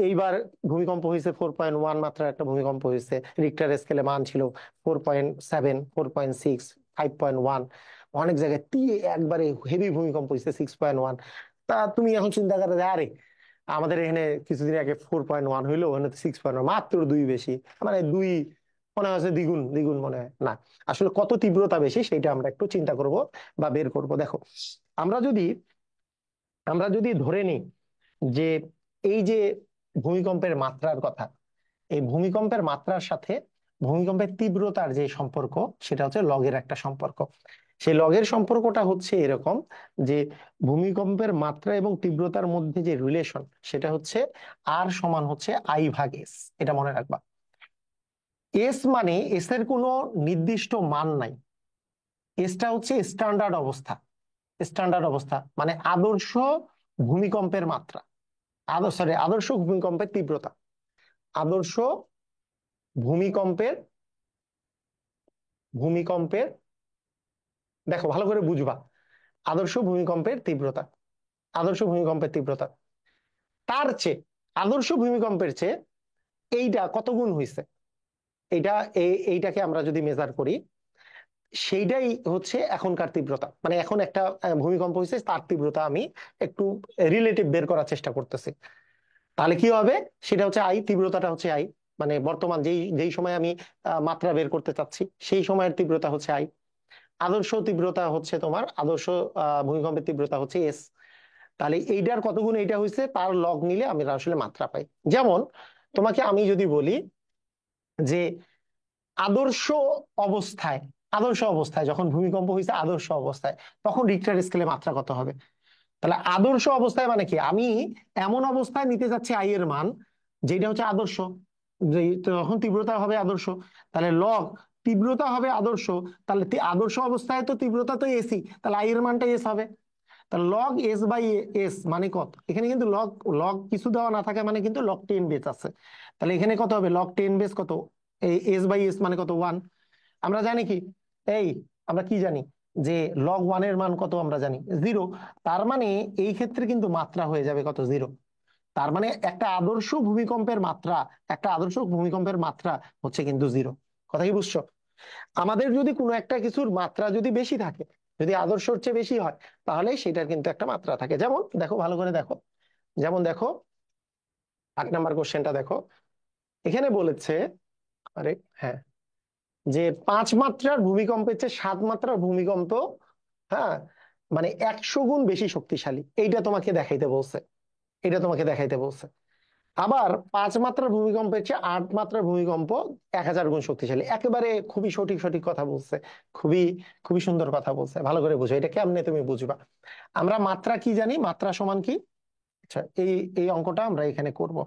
এইবার ভূমিকম্প হয়েছে 4.1 মাত্রার একটা ভূমিকম্প হয়েছে। রিক্টার স্কেলে মান ছিল 4.7, 4.6, 5.1। অনেক জায়গায় একবারে হেভি ভূমিকম্প হয়েছে 6.1। তা তুমি এখন চিন্তা করে যে আরে আমাদের এখানে কিছুদিন আগে 4.1 হইলো, ওখানে তো 6.1, মাত্র দুই বেশি। মানে দুই মনে হচ্ছে দ্বিগুণ দ্বিগুণ মনে হয় না। আসলে কত তীব্রতা বেশি সেটা আমরা একটু চিন্তা করব বা বের করব। দেখো, আমরা যদি আমরা যদি ধরে নিই যে এই যে ভূমিকম্পের মাত্রার কথা, এই ভূমিকম্পের মাত্রার সাথে ভূমিকম্পের তীব্রতার যে সম্পর্ক, সেটা হচ্ছে লগের একটা সম্পর্ক। সেই লগের সম্পর্কটা হচ্ছে এরকম যে ভূমিকম্পের মাত্রা এবং তীব্রতার মধ্যে যে রিলেশন, সেটা হচ্ছে আর সমান হচ্ছে আই ভাগ এস। এটা মনে রাখবা। এস মানে এস এর কোনো নির্দিষ্ট মান নাই। এসটা হচ্ছে স্ট্যান্ডার্ড অবস্থা। স্ট্যান্ডার্ড অবস্থা মানে আদর্শ ভূমিকম্পের মাত্রা, আদর্শ ভূমিকম্পের তীব্রতা, আদর্শ ভূমিকম্পের ভূমিকম্পের দেখো ভালো করে বুঝবা, আদর্শ ভূমিকম্পের তীব্রতা, আদর্শ ভূমিকম্পের তীব্রতা তার চেয়ে, আদর্শ ভূমিকম্পের চেয়ে এইটা কত গুণ হয়েছে, এইটা এইটাকে আমরা যদি মেজার করি, সেইটাই হচ্ছে এখনকার তীব্রতা। মানে এখন একটা ভূমিকম্প হয়েছে, তার তীব্রতা আমি একটু রিলেটিভ বের করার চেষ্টা করতেছি। তাহলে কি হবে, সেটা হচ্ছে আই, তীব্রতাটা হচ্ছে আই। মানে বর্তমান যেই যেই সময় আমি মাত্রা বের করতে চাচ্ছি, সেই সময়ের তীব্রতা হচ্ছে আই। আদর্শ তীব্রতা হচ্ছে তোমার, আদর্শ ভূমিকম্পের তীব্রতা হচ্ছে এস। তাহলে এইটার কত গুণ এইটা হয়েছে তার লগ নিলে আমি আসলে মাত্রা পাই। যেমন তোমাকে আমি যদি বলি যে আদর্শ অবস্থায়, আদর্শ অবস্থায় যখন ভূমিকম্প হয়েছে আদর্শ অবস্থায়, তখন রিক্টার স্কেলে মাত্রা কত হবে। তাহলে আদর্শ অবস্থায় মানে কি, আমি এমন অবস্থায় নিতে যাচ্ছি আই এর মান যেটা হচ্ছে আদর্শ, যে তখন তীব্রতা হবে আদর্শ। তাহলে লগ তীব্রতা হবে আদর্শ। তাহলে আদর্শ অবস্থায় তো তীব্রতা তো এসি, তাহলে আই এর মানটা এস হবে। তাহলে লগ এস বাই এস মানে কত, এখানে কিন্তু লগ লগ কিছু দেওয়া না থাকে, মানে কিন্তু লগ 10 বেস আছে। তাহলে এখানে কত হবে, লগ 10 বেস কত, এই এস বাই এস মানে কত, 1। আমরা জানি কি, এই আমরা কি জানি যে লগ 1 এর মান কত, আমরা জানি 0। তার মানে এই ক্ষেত্রে কিন্তু মাত্রা হয়ে যাবে কত, 0। তার মানে একটা আদর্শ ভূমিকম্পের মাত্রা, একটা আদর্শ ভূমিকম্পের মাত্রা হচ্ছে কিন্তু 0। কথা কি বুঝছো? আমাদের যদি কোনো একটা কিছুর মাত্রা যদি বেশি থাকে, যদি আদর্শর চেয়ে বেশি হয়, তাহলে সেটার কিন্তু একটা মাত্রা থাকে। যেমন দেখো, ভালো করে দেখো, যেমন দেখো 8 নম্বর কোশ্চেনটা দেখো। এখানে বলেছে, আরে হ্যাঁ, যে 5 মাত্রার ভূমিকম্পের চেয়ে 7 মাত্রার ভূমিকম্প, হ্যাঁ, মানে 100 গুণ বেশি শক্তিশালী, এইটা তোমাকে দেখাইতে বলছে। এটা তোমাকে দেখাইতে বলছে। আবার 5 মাত্রার ভূমিকম্পের চেয়ে 8 মাত্রার ভূমিকম্প 1000 গুণ শক্তিশালী। একেবারে খুবই সঠিক সঠিক কথা বলছে। খুবই খুবই সুন্দর কথা বলছে। ভালো করে বুঝো, এটা কেমনে তুমি বুঝবা। আমরা মাত্রা কি জানি, মাত্রা সমান কি, আচ্ছা এই এই অঙ্কটা আমরা এখানে করব।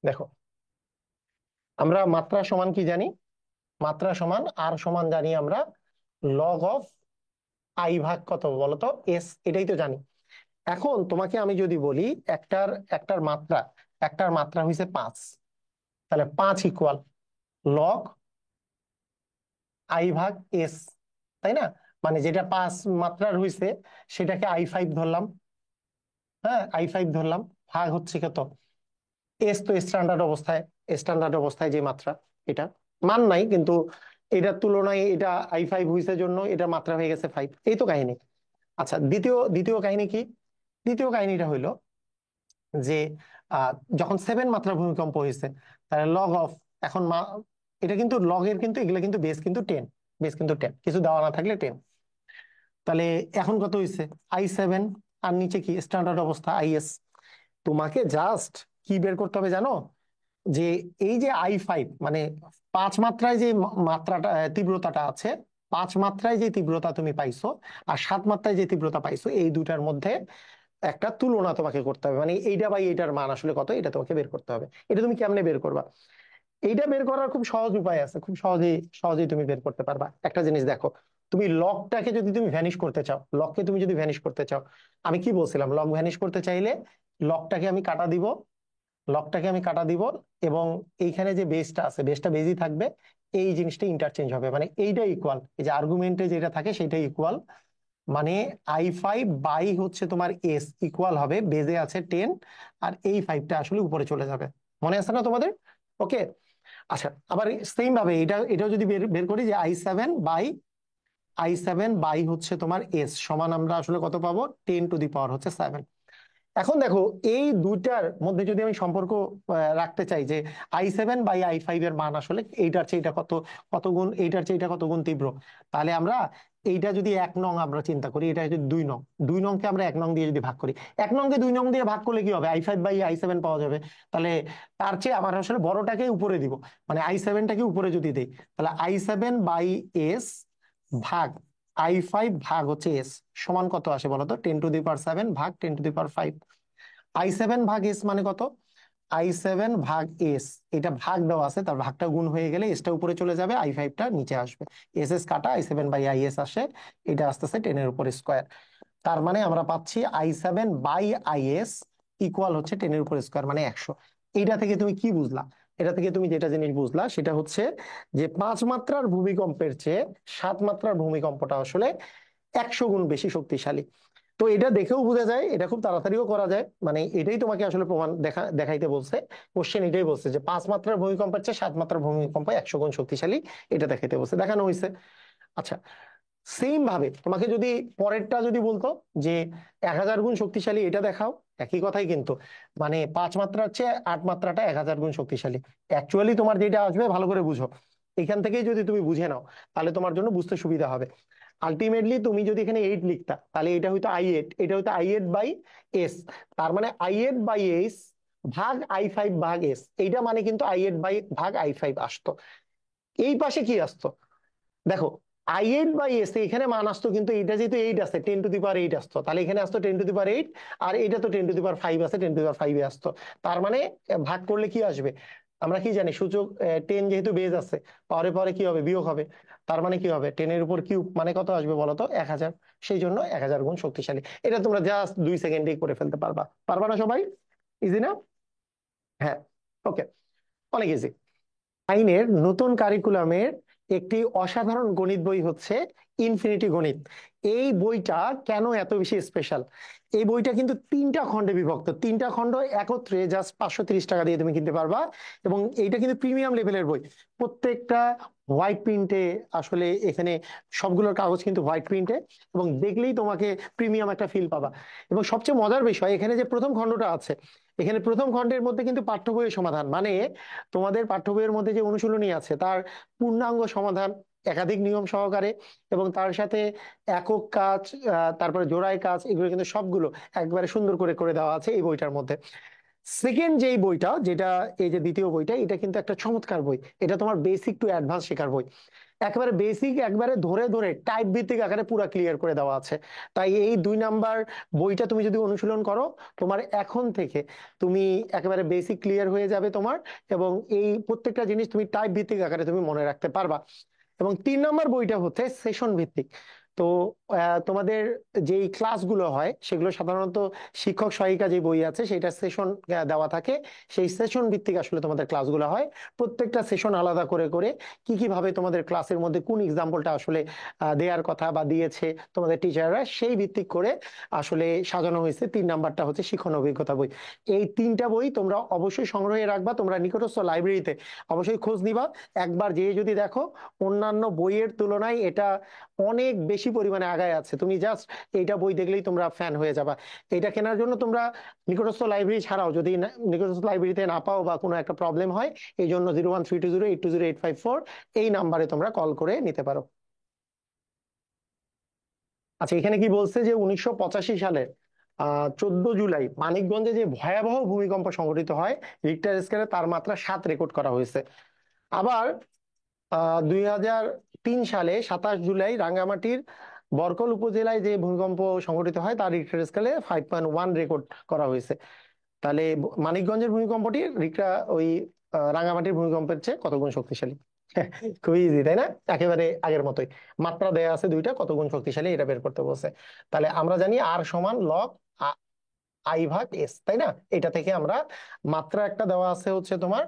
দেখো, আমরা মাত্রা সমান কি জানি, মাত্রা সমান আর সমান জানি আমরা লগ অফ আই ভাগ কত বলতো, এস, এটাই তো জানি। এখন তোমাকে আমি যদি বলি একটার একটার মাত্রা, একটার মাত্রা হয়েছে 5, তাহলে 5 ইকুয়াল লগ আই ভাগ এস, তাই না? মানে যেটা 5 মাত্রার হয়েছে সেটাকে I5 ধরলাম, হ্যাঁ I5 ধরলাম, ভাগ হচ্ছে কত, এস তো স্ট্যান্ডার্ড অবস্থায়, স্ট্যান্ডার্ড অবস্থায় যে মাত্রা, এটা মান নাই কিন্তু এটার তুলনায় এটা I5 হয়েছে জন্য এটা মাত্রা হয়ে গেছে 5। এই তো কাহিনী। আচ্ছা, দ্বিতীয় দ্বিতীয় কাহিনী কি, দ্বিতীয় কাহিনীটা হইলো যে আহ, যখন 7 মাত্রা ভূমিকম্প হয়েছে, তাহলে লগ অফ, এখন এটা কিন্তু লগের কিন্তু এগুলো কিন্তু বেস কিন্তু 10, বেস কিন্তু 10, কিছু দেওয়া না থাকলে 10। তাহলে এখন কত হয়েছে, I7, আর নিচে কি স্ট্যান্ডার্ড অবস্থা IS। তোমাকে জাস্ট কি বের করতে হবে জানো, যে এই যে I5 মানে 5 মাত্রায় যে মাত্রাটা তীব্রতাটা আছে, 5 মাত্রায় যে তীব্রতা তুমি পাইছো আর 7 মাত্রায় যে তীব্রতা পাইছো, এই দুটার মধ্যে একটা তুলনা তোমাকে করতে হবে। মানে এইটা বাই এইটার মান আসলে কত, এটা তোমাকে বের করতে হবে। এটা তুমি কেমনে বের করবা, এইটা বের করার খুব সহজ উপায় আছে, খুব সহজেই সহজেই তুমি বের করতে পারবা। একটা জিনিস দেখো, তুমি লগটাকে যদি তুমি ভ্যানিশ করতে চাও, লগকে তুমি যদি ভ্যানিশ করতে চাও, আমি কি বলছিলাম, লগ ভ্যানিশ করতে চাইলে লগটাকে আমি কাটা দিব, লগটাকে আমি কাটা দিব, এবং এইখানে যে বেসটা আছে বেসটা বেজই থাকবে, এই জিনিসটা ইন্টারচেঞ্জ হবে, মানে এইটা ইকুয়াল, এই যে আর্গুমেন্টে যেটা থাকে সেটা ইকুয়াল, মানে i5 বাই হচ্ছে তোমার এস ইকুয়াল হবে, বেজে আছে 10, আর এই 5টা আসলে উপরে চলে যাবে। মনে আছে না তোমাদের? ওকে। আচ্ছা, আবার সেম ভাবে এটাও যদি বের বের করি, যে i7 বাই হচ্ছে তোমার এস সমান আমরা আসলে কত পাবো, 10 টু দি পাওয়ার হচ্ছে 7। এখন দেখো, এই দুইটার মধ্যে যদি আমি সম্পর্ক রাখতে চাই, যে i7 বাই i5 এর মান আসলে এইটার চেয়ে এটা কত কত গুণ, এইটার চেয়ে এটা কত গুণ তীব্র, তাহলে আমরা এইটা যদি 1 নং আমরা চিন্তা করি, এটা যদি 2 নং, 2 নংকে আমরা 1 নং দিয়ে যদি ভাগ করি, 1 নংকে 2 নং দিয়ে ভাগ করলে কি হবে, i5 বাই i7 পাওয়া যাবে। তাহলে তার চেয়ে আমার আসলে বড়টাকে উপরে দিব, মানে i7টাকে উপরে যদি দেই, তাহলে i7 বাই s ভাগ i5 ভাগ হচ্ছে এস সমান কত আসে বলতো, 10 টু দি পাওয়ার 7 ভাগ 10 টু দি পাওয়ার 5। i7 ভাগ s মানে কত, i7 ভাগ এস, এটা ভাগ দেওয়া আছে, তার ভাগটা গুণ হয়ে গেলে এসটা উপরে চলে যাবে, i5টা নিচে আসবে, এস এস কাটা i7 বাই is আসে, এটা আস্তে আস্তে 10 এর উপর স্কোয়ার। তার মানে আমরা পাচ্ছি i7 বাই is ইকুয়াল হচ্ছে 10 এর উপর স্কোয়ার, মানে 100। এইটা থেকে তুমি কি বুঝলা? এটা থেকে তুমি যেটা জিনিস বুঝলা সেটা হচ্ছে যে 5 মাত্রার ভূমিকম্পের চেয়ে 7 মাত্রার ভূমিকম্পটা আসলে 100 গুণ বেশি শক্তিশালী। তো এটা দেখেও বোঝা যায়, এটা খুব তাড়াতাড়িও করা যায়, মানে এটাই তোমাকে আসলে প্রমাণ দেখাইতে বলছে, কোশ্চেন এটাই বলছে যে 5 মাত্রার ভূমিকম্পের চেয়ে 7 মাত্রার ভূমিকম্প 100 গুণ শক্তিশালী, এটা দেখাইতে বলছে, দেখানো হয়েছে। আচ্ছা, সেম ভাবে তোমাকে যদি পরেরটা যদি বলতো যে 1000 গুণ শক্তিশালী, এটা দেখাও, একই কথাই কিন্তু, মানে 5 মাত্রার চেয়ে 8 মাত্রাটা 1000 গুণ শক্তিশালী। অ্যাকচুয়ালি তোমার যেটা আসবে ভালো করে বুঝো, এখান থেকেই যদি তুমি বুঝে নাও তাহলে তোমার জন্য বুঝতে সুবিধা হবে। আলটিমেটলি তুমি যদি এখানে 8 লিখতা, তাহলে এটা হইতো i8, এটা হইতো i8 বাই s, তার মানে i8 বাই s ভাগ i5 ভাগ s, এইটা মানে কিন্তু i8 ভাগ i5 আসতো। এই পাশে কি আসতো দেখো, i8 বাই s এখানে মান আসতো, কিন্তু এটা যেহেতু 8 আছে, 10 টু দি পাওয়ার 8 আসতো, তাহলে এখানে আসতো 10 টু দি পাওয়ার 8, আর এটা তো 10 টু দি পাওয়ার 5 আছে, 10 টু দি পাওয়ার 5 আসতো। তার মানে ভাগ করলে কি আসবে, আমরা কি জানি সূচক 10 যেহেতু বেজ আছে, পাওয়ারে পাওয়ারে কি হবে, বিয়োগ হবে, তার মানে কি হবে 10 এর উপর কিউব, মানে কত আসবে বলতো, 1000। সেই জন্য 1000 গুণ শক্তিশালী। এটা তোমরা জাস্ট 2 সেকেন্ডেই করে ফেলতে পারবা, পারবা না সবাই? ইজি না? হ্যাঁ। ওকে, অনেক ইজি। আইনের নতুন কারিকুলামের একটি অসাধারণ গণিত বই হচ্ছে ইনফিনিটি গণিত। এই বইটা কেন এত বেশি স্পেশাল? এই বইটা কিন্তু 3টা খণ্ডে বিভক্ত, 3টা খণ্ড একত্রে জাস্ট 530 টাকা দিয়ে তুমি কিনতে পারবা, এবং এইটা কিন্তু প্রিমিয়াম লেভেলের বই, প্রত্যেকটা হোয়াইট প্রিন্টে, আসলে এখানে সবগুলোর কাগজ কিন্তু হোয়াইট প্রিন্টে, এবং দেখলেই তোমাকে প্রিমিয়াম একটা ফিল পাবা। এবং সবচেয়ে মজার বিষয়, এখানে যে প্রথম খণ্ডটা আছে, এখানে প্রথম খণ্ডের মধ্যে কিন্তু পাঠ্য বইয়ের সমাধান, মানে তোমাদের পাঠ্য বইয়ের মধ্যে যে অনুশীলনী আছে তার পূর্ণাঙ্গ সমাধান, একাধিক নিয়ম সহকারে, এবং তার সাথে একক কাজ, তারপরে জোড়ায় কাজ, এগুলো কিন্তু সবগুলো একবারে সুন্দর করে করে দেওয়া আছে এই বইটার মধ্যে। সেকেন্ড যেই বইটা, যেটা এই যে দ্বিতীয় বইটা, এটা কিন্তু একটা চমৎকার বই, এটা তোমার বেসিক টু অ্যাডভান্স শেখার বই, একেবারে বেসিক একবারে ধরে ধরে টাইপ ভিত্তিক আকারে পুরো ক্লিয়ার করে দেওয়া আছে। তাই এই 2 নাম্বার বইটা তুমি যদি অনুশীলন করো, তোমার এখন থেকে তুমি একেবারে বেসিক ক্লিয়ার হয়ে যাবে তোমার, এবং এই প্রত্যেকটা জিনিস তুমি টাইপ ভিত্তিক আকারে তুমি মনে রাখতে পারবা। এবং 3 নম্বর বইটা হচ্ছে সেশন ভিত্তিক। তো তোমাদের যেই ক্লাসগুলো হয় সেগুলো সাধারণত শিক্ষক সহায়িকা যে বই আছে সেটা সেশন দেওয়া থাকে, সেই সেশন ভিত্তিক আসলে তোমাদের ক্লাসগুলো হয়। প্রত্যেকটা সেশন আলাদা করে করে কি কি ভাবে তোমাদের ক্লাসের মধ্যে কোন এক্সাম্পলটা আসলে দেওয়ার কথা বা দিয়েছে তোমাদের টিচাররা, সেই ভিত্তিক করে আসলে সাজানো হয়েছে। 3 নাম্বারটা হচ্ছে শিক্ষণ অভিজ্ঞতা বই। এই 3টা বই তোমরা অবশ্যই সংগ্রহে রাখবা, তোমরা নিকটস্থ লাইব্রেরিতে অবশ্যই খোঁজ নিবা। একবার যেয়ে যদি দেখো, অন্যান্য বইয়ের তুলনায় এটা অনেক বেশি পরিমাণে আগায় আছে, তুমি জাস্ট এইটা বই দেখলেই তোমরা ফ্যান হয়ে যাবা। এটা কেনার জন্য তোমরা নিকটস্থ লাইব্রেরি ছাড়াও, যদি নিকটস্থ লাইব্রেরিতে না পাও বা কোনো একটা প্রবলেম হয়, এই জন্য 0132082082084 এই নাম্বারে তোমরা কল করে নিতে পারো। আচ্ছা, এখানে কি বলছে যে 1985 সালের 14 জুলাই মানিকগঞ্জে যে ভয়াবহ ভূমিকম্প সংঘটিত হয় রিক্টার স্কেলে, তার মাত্রা 7 রেকর্ড করা হয়েছে। আবার 2003 সালে 27 জুলাই রাঙ্গামাটির বরকল উপজেলায় যে ভূমিকম্প সংঘটিত হয় তার রিক্টার স্কেলে 5.1 রেকর্ড করা হয়েছে। তাহলে মানিকগঞ্জের ভূমিকম্পটি ওই রাঙ্গামাটির ভূমিকম্পের চেয়ে কত গুণ শক্তিশালী? খুবই ইজি, তাই না? একেবারে আগের মতোই, মাত্রা দেয়া আছে দুইটা, কত গুণ শক্তিশালী এটা বের করতে বলছে। তাহলে আমরা জানি আর সমান লগ আই ভাগ এস, তাই না? এটা থেকে আমরা মাত্রা একটা দেওয়া আছে হচ্ছে তোমার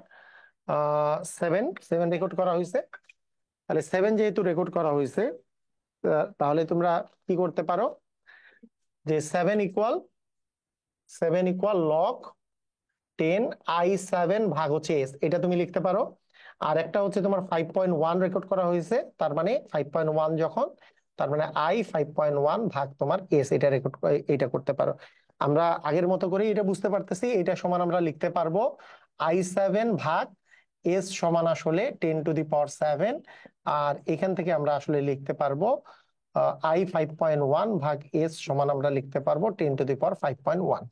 7, 7 রেকর্ড করা হয়েছে। তাহলে 7 যেহেতু রেকর্ড করা হয়েছে, তাহলে তোমরা কি করতে পারো যে 7 ইকুয়াল লগ 10 I7 ভাগ হচ্ছে এস, এটা তুমি লিখতে পারো। আর একটা হচ্ছে তোমার 5.1 রেকর্ড করা হয়েছে, তার মানে 5.1 যখন, তার মানে I 5.1 ভাগ তোমার এস, এটা রেকর্ড, এটা করতে পারো। আমরা আগের মতো করে এটা বুঝতে পারতেছি, এটা সমান আমরা লিখতে পারবো I7 ভাগ এস সমান আসলে 10⁻7। আর এখান থেকে আমরা আসলে লিখতে পারবো I 5.1 ভাগ এস সমান আমরা লিখতে পারবো 10⁻5.1।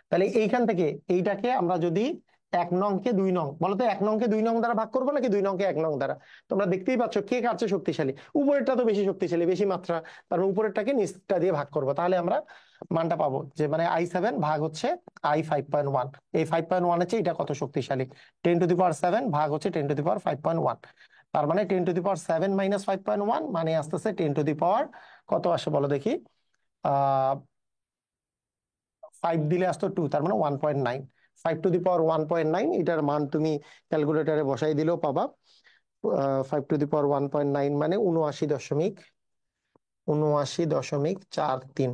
তাহলে এইখান থেকে এইটাকে আমরা যদি 1 নংকে 2 নং, বলতো 1 নংকে 2 নং দ্বারা ভাগ করবো নাকি 2 নংকে 1 নং দ্বারা? তোমরা দেখতেই পাচ্ছ কে কার চেয়ে শক্তিশালী, উপরেরটা তো বেশি শক্তিশালী, বেশি মাত্রা, তারপর উপরেরটাকে নিচটা দিয়ে ভাগ করবো, তাহলে আমরা মানটা পাবো যে মানে I7 ভাগ হচ্ছে I 5.1। এই 5.1 হচ্ছে এটা কত শক্তিশালী, 10⁻7 ভাগ হচ্ছে 10⁻5.1। তার মানে 10⁻7 মাইনাস 5.1 মানে আসতেছে 10 কত আসে বলো দেখি, 5 দিলে আসতো 2, তার মানে 1.9। 5⁻1.9, এটার মান তুমি ক্যালকুলেটারে বসাই দিলেও পাবা। 5⁻1.9 মানে 79.43,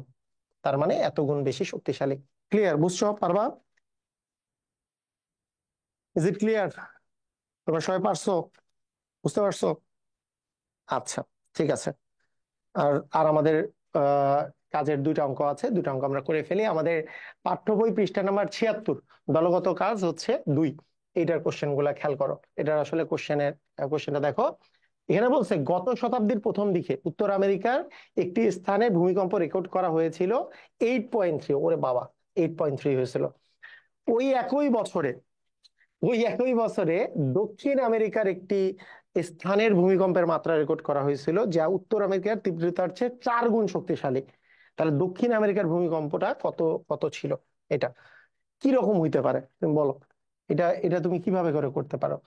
তার মানে এত গুণ বেশি শক্তিশালী। ক্লিয়ার? বুঝছো? পারবা? Is it clear? তোমরা সবাই পারছো? বুঝতে পারছো? আচ্ছা, ঠিক আছে। আর আর আমাদের আহ কাজের 2টা অঙ্ক আছে, 2টা অঙ্ক আমরা করে ফেলি। আমাদের পাঠ্য বই পৃষ্ঠা নাম্বার 76, দলগত কাজ হচ্ছে 2। এইটার কোশ্চেন গুলা খেয়াল করো। এটার আসলে কোশ্চেনটা দেখো। এখানে বলছে গত শতাব্দীর প্রথম দিকে উত্তর আমেরিকার একটি স্থানে ভূমিকম্প রেকর্ড করা হয়েছিল 8.3। ওরে বাবা, 8.3 হয়েছিল। ওই একই বছরে ওই একই বছরে দক্ষিণ আমেরিকার একটি স্থানের ভূমিকম্পের মাত্রা রেকর্ড করা হয়েছিল যা উত্তর আমেরিকার তীব্রতার চেয়ে 4 গুণ শক্তিশালী। তাহলে দক্ষিণ আমেরিকার ভূমিকম্পটা কত কত ছিল? এটা কি রকম হইতে পারে তুমি বলো? এটা এটা তুমি কিভাবে করে করতে পারো?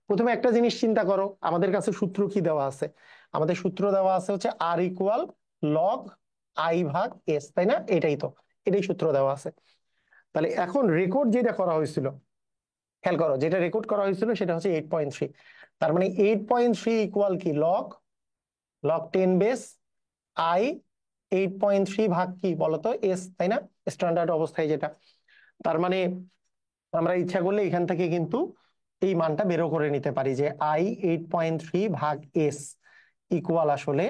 প্রথমে একটা জিনিস চিন্তা করো, আমাদের কাছে সূত্র কি দেওয়া আছে? আমাদের সূত্র দেওয়া আছে হচ্ছে R = log I/s, তাই না? এটাই সূত্র দেওয়া আছে। তাহলে এখন রেকর্ড যেটা করা হয়েছিল, খেয়াল করো, যেটা রেকর্ড করা হয়েছিল সেটা হচ্ছে 8.3। তার মানে 8.3 ইকুয়াল কি, লগ লগ 10 বেস আই। 8.3 ভাগ কি বলতো, এস, তাই না? স্ট্যান্ডার্ড অবস্থায় যেটা। তার মানে আমরা ইচ্ছা করলে এখান থেকে কিন্তু এই মানটা বেরো করে নিতে পারি যে I 8.3 ভাগ এস ইকুয়াল আসলে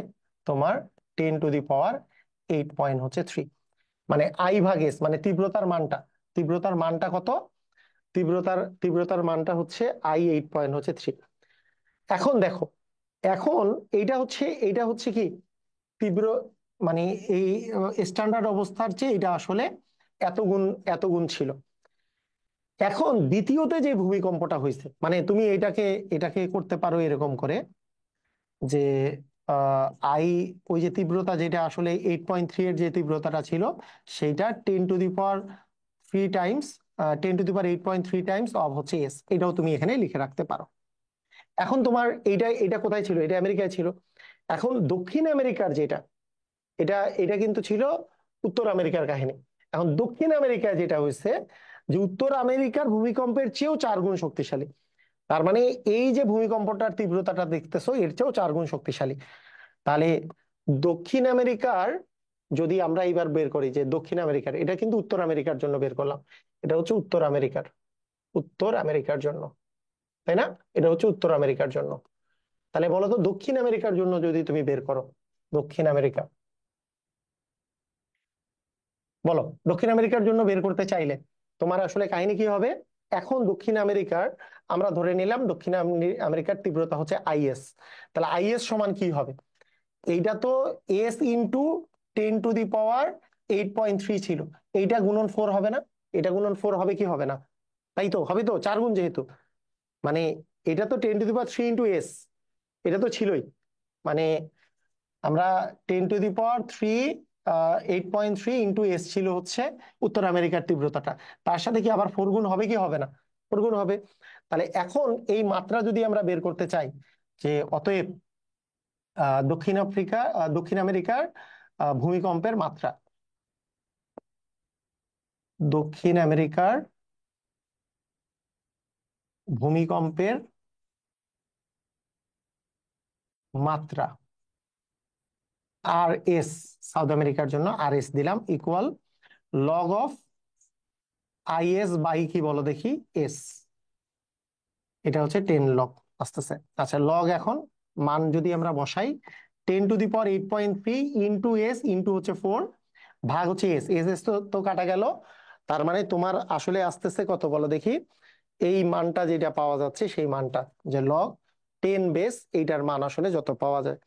তোমার 10⁻8.3। মানে আই ভাগ এস মানে তীব্রতার মানটা কত? তীব্রতার মানটা হচ্ছে I 8.3। এখন দেখো, এখন এইটা হচ্ছে কি তীব্র, মানে এই স্ট্যান্ডার্ড অবস্থার চেয়ে এটা আসলে এত গুণ ছিল। এখন দ্বিতীয়তে যে ভূমিকম্পটা হয়েছে, মানে তুমি এটাকে করতে পারো এরকম করে যে আই, ওই যে তীব্রতা যেটা আসলে 8.3 এর যে তীব্রতাটা ছিল সেইটা 10⁻3 টাইমস, 10⁻8.3 টাইমস অফ হচ্ছে এস, এটাও তুমি এখানে লিখে রাখতে পারো। এখন তোমার এটা কোথায় ছিল? এটা আমেরিকায় ছিল। এখন দক্ষিণ আমেরিকার যেটা, এটা এটা কিন্তু ছিল উত্তর আমেরিকার কাহিনী। এখন দক্ষিণ আমেরিকায় যেটা হয়েছে যে উত্তর আমেরিকার ভূমিকম্পের চেয়েও 4 গুণ শক্তিশালী। তার মানে এই যে ভূমিকম্পটার তীব্রতাটা দেখতেছো এর চেয়েও 4 গুণ শক্তিশালী। তাহলে দক্ষিণ আমেরিকার, যদি আমরা এইবার বের করি যে দক্ষিণ আমেরিকার, এটা কিন্তু উত্তর আমেরিকার জন্য বের করলাম, এটা হচ্ছে উত্তর আমেরিকার জন্য, তাই না? এটা হচ্ছে উত্তর আমেরিকার জন্য। তাহলে বলো তো দক্ষিণ আমেরিকার জন্য যদি তুমি বের করো, দক্ষিণ আমেরিকা, বলো দক্ষিণ আমেরিকার জন্য বের করতে চাইলে তোমার আসলে কাহিনী কি হবে? এখন দক্ষিণ আমেরিকার, আমরা ধরে নিলাম দক্ষিণ আমেরিকার তীব্রতা হচ্ছে আইএস। তাহলে আইএস সমান কি হবে? এইটা তো এস ইন্টু 10⁻8.3 ছিল, এইটা গুণন 4 হবে না? এটা গুণন 4 হবে কি হবে না? তাই তো হবে, তো 4 গুণ যেহেতু, মানে এটা তো 10⁻3 ইন্টু এস, এটা তো ছিলই। মানে আমরা 10⁻3 8.3 ইন্টু এস ছিল হচ্ছে উত্তর আমেরিকার তীব্রতাটা, তার সাথে কি আবার 4 গুণ হবে কি হবে না? 4 গুণ হবে। তাহলে এখন এই মাত্রা যদি আমরা বের করতে চাই যে অতএব দক্ষিণ আমেরিকার ভূমিকম্পের মাত্রা, দক্ষিণ আমেরিকার ভূমিকম্পের মাত্রা, আর এস, সাউথ আমেরিকার জন্য আর এস দিলাম, equal log of IS by কি বলো দেখি, এস। এটা হচ্ছে 10 লগ আসতেছে। আচ্ছা, লগ এখন মান যদি আমরা বসাই, 10⁸ ইন্টু এস ইন্টু হচ্ছে 4, ভাগ হচ্ছে এস, এস এস তো তো কাটা গেল। তার মানে তোমার আসলে আসতেছে কত বলো দেখি, এই মানটা যেটা পাওয়া যাচ্ছে সেই মানটা, যে লগ 10 বেস, এইটার মান আসলে যত পাওয়া যায়,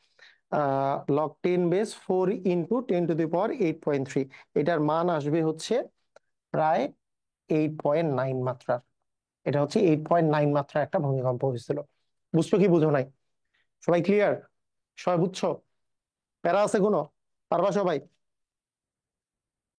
লগ 10 বেস 4 ইন্টু 10⁸ এটার মান আসবে হচ্ছে প্রায় 8.9 মাত্রার। এটা হচ্ছে 8.9 মাত্রার একটা ভূমিকম্প হয়েছিল। বুঝছো কি বুঝো নাই? সবাই ক্লিয়ার? সবাই বুঝছো? প্যারা আছে কোনো? পারবা সবাই?